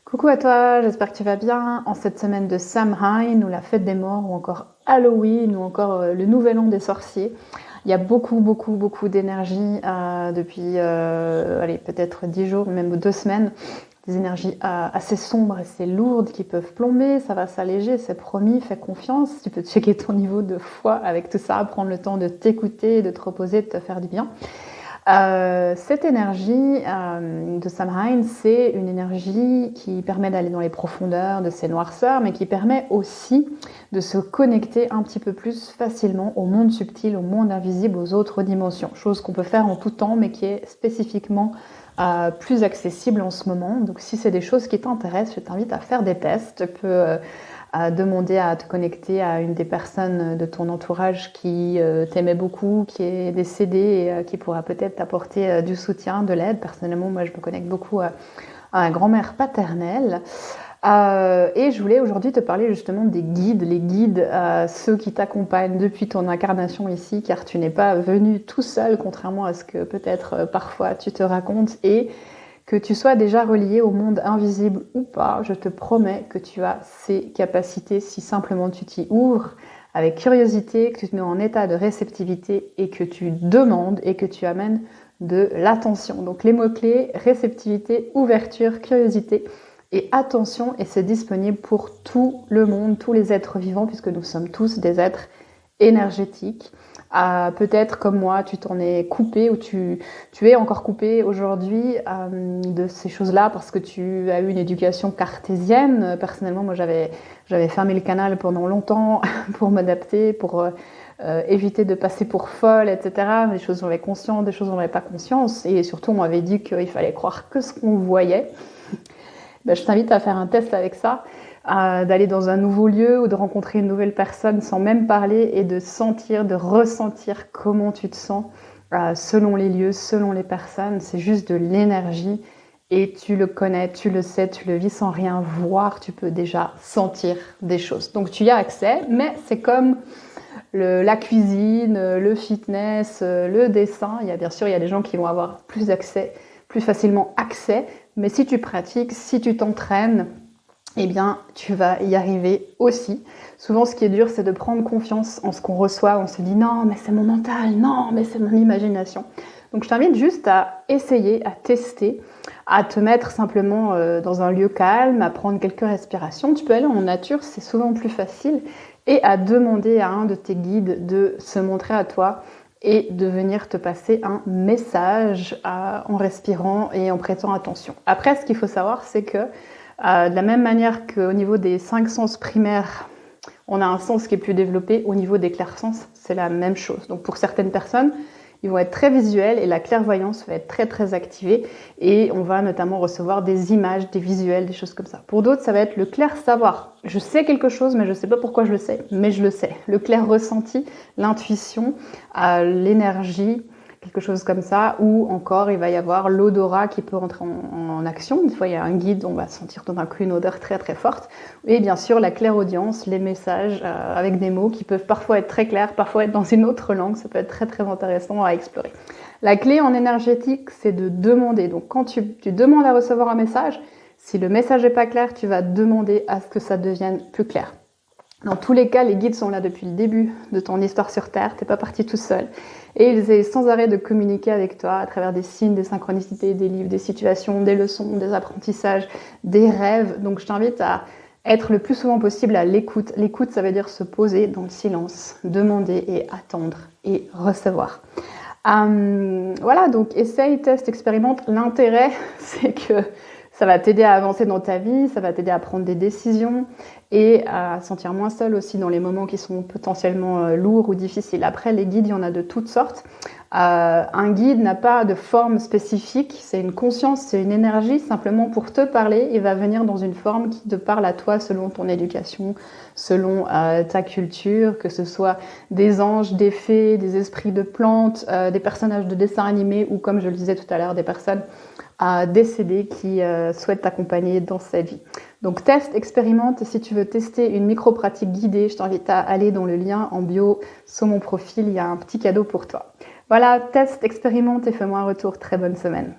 Coucou à toi, j'espère que tu vas bien. En cette semaine de Samhain, ou la fête des morts, ou encore Halloween, ou encore le nouvel an des sorciers, il y a beaucoup d'énergie depuis, allez, peut-être 10 jours, même 2 semaines. Des énergies assez sombres, assez lourdes qui peuvent plomber. Ça va s'alléger, c'est promis, fais confiance. Tu peux checker ton niveau de foi avec tout ça, prendre le temps de t'écouter, de te reposer, de te faire du bien. Cette énergie de Samhain, c'est une énergie qui permet d'aller dans les profondeurs de ces noirceurs, mais qui permet aussi de se connecter un petit peu plus facilement au monde subtil, au monde invisible, aux autres dimensions. Chose qu'on peut faire en tout temps, mais qui est spécifiquement plus accessible en ce moment. Donc si c'est des choses qui t'intéressent, je t'invite à faire des tests. Tu peux demander à te connecter à une des personnes de ton entourage qui t'aimait beaucoup, qui est décédée et qui pourra peut-être t'apporter du soutien, de l'aide. Personnellement, moi, je me connecte beaucoup à ma grand-mère paternelle. Et je voulais aujourd'hui te parler justement des guides, les guides, ceux qui t'accompagnent depuis ton incarnation ici, car tu n'es pas venu tout seul, contrairement à ce que peut-être parfois tu te racontes, et que tu sois déjà relié au monde invisible ou pas, je te promets que tu as ces capacités si simplement tu t'y ouvres avec curiosité, que tu te mets en état de réceptivité et que tu demandes et que tu amènes de l'attention. Donc les mots-clés, réceptivité, ouverture, curiosité et attention, et c'est disponible pour tout le monde, tous les êtres vivants, puisque nous sommes tous des êtres énergétiques. Peut-être comme moi, tu t'en es coupé ou tu es encore coupé aujourd'hui de ces choses-là parce que tu as eu une éducation cartésienne. Personnellement, moi, j'avais fermé le canal pendant longtemps pour m'adapter, pour éviter de passer pour folle, etc. Des choses dont on avait conscience, des choses dont on n'avait pas conscience. Et surtout, on m'avait dit qu'il fallait croire que ce qu'on voyait. Je t'invite à faire un test avec ça, d'aller dans un nouveau lieu ou de rencontrer une nouvelle personne sans même parler et de sentir, de ressentir comment tu te sens selon les lieux, selon les personnes. C'est juste de l'énergie et tu le connais, tu le sais, tu le vis sans rien voir, tu peux déjà sentir des choses. Donc tu y as accès, mais c'est comme la cuisine, le fitness, le dessin. Bien sûr, il y a des gens qui vont avoir plus facilement accès, mais si tu pratiques, si tu t'entraînes, eh bien, tu vas y arriver aussi. Souvent, ce qui est dur, c'est de prendre confiance en ce qu'on reçoit. On se dit « non, mais c'est mon mental, non, mais c'est mon imagination ». Donc, je t'invite juste à essayer, à tester, à te mettre simplement dans un lieu calme, à prendre quelques respirations. Tu peux aller en nature, c'est souvent plus facile, et à demander à un de tes guides de se montrer à toi et de venir te passer un message en respirant et en prêtant attention. Après, ce qu'il faut savoir, c'est que de la même manière qu'au niveau des 5 sens primaires, on a un sens qui est plus développé, au niveau des clairsens, c'est la même chose. Donc pour certaines personnes, ils vont être très visuels et la clairvoyance va être très activée et on va notamment recevoir des images, des visuels, des choses comme ça. Pour d'autres, ça va être le clair savoir. Je sais quelque chose, mais je ne sais pas pourquoi je le sais, mais je le sais. Le clair ressenti, l'intuition, l'énergie, quelque chose comme ça, ou encore il va y avoir l'odorat qui peut rentrer en action. Des fois, il y a un guide, on va sentir tout d'un coup une odeur très forte. Et bien sûr, la clairaudience, les messages avec des mots qui peuvent parfois être très clairs, parfois être dans une autre langue. Ça peut être très intéressant à explorer. La clé en énergétique, c'est de demander. Donc, quand tu demandes à recevoir un message, si le message n'est pas clair, tu vas demander à ce que ça devienne plus clair. Dans tous les cas, les guides sont là depuis le début de ton histoire sur Terre, t'es pas parti tout seul. Et ils essaient sans arrêt de communiquer avec toi à travers des signes, des synchronicités, des livres, des situations, des leçons, des apprentissages, des rêves. Donc je t'invite à être le plus souvent possible à l'écoute. L'écoute, ça veut dire se poser dans le silence, demander et attendre et recevoir. Voilà, donc essaye, teste, expérimente. L'intérêt, c'est que ça va t'aider à avancer dans ta vie, ça va t'aider à prendre des décisions et à sentir moins seul aussi dans les moments qui sont potentiellement lourds ou difficiles. Après, les guides, il y en a de toutes sortes. Un guide n'a pas de forme spécifique, c'est une conscience, c'est une énergie. Simplement pour te parler, il va venir dans une forme qui te parle à toi selon ton éducation, selon ta culture, que ce soit des anges, des fées, des esprits de plantes, des personnages de dessins animés ou, comme je le disais tout à l'heure, des personnes décédées qui souhaitent t'accompagner dans cette vie. Donc teste, expérimente, et si tu veux tester une micro-pratique guidée, je t'invite à aller dans le lien en bio sur mon profil, il y a un petit cadeau pour toi. Voilà, teste, expérimente et fais-moi un retour. Très bonne semaine.